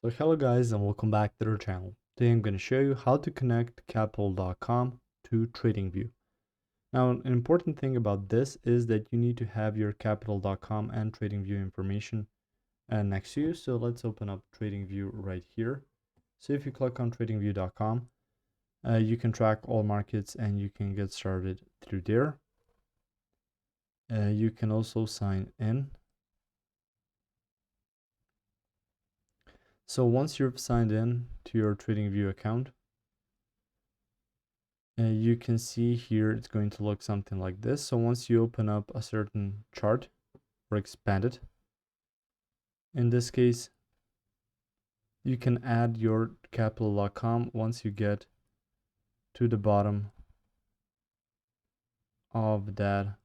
So hello guys and welcome back to our channel. Today I'm going to show you how to connect capital.com to TradingView. Now an important thing about this is that you need to have your capital.com and TradingView information next to you. So let's open up TradingView right here. So if you click on tradingview.com, you can track all markets and you can get started through there. You can also sign in. So once you've signed in to your TradingView account, you can see here it's going to look something like this. So once you open up a certain chart or expand it, in this case, you can add your capital.com once you get to the bottom of that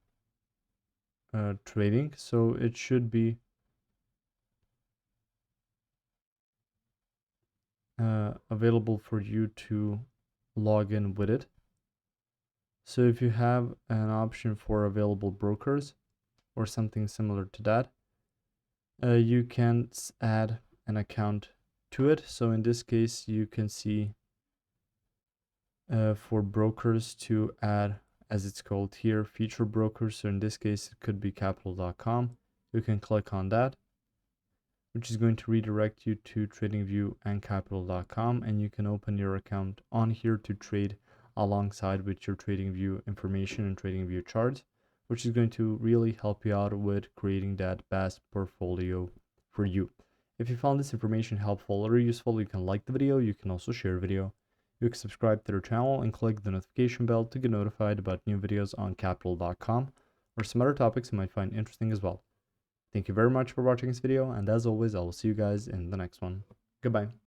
trading. So it should be available for you to log in with it. So if you have an option for available brokers or something similar to that, you can add an account to it. So in this case, you can see for brokers to add, as it's called here, feature brokers. So in this case, it could be capital.com. You can click on that, which is going to redirect you to TradingView and capital.com, and you can open your account on here to trade alongside with your TradingView information and TradingView charts, which is going to really help you out with creating that best portfolio for you. If you found this information helpful or useful, you can like the video. You can also share the video. You can subscribe to their channel and click the notification bell to get notified about new videos on capital.com or some other topics you might find interesting as well. Thank you very much for watching this video, and as always, I will see you guys in the next one. Goodbye.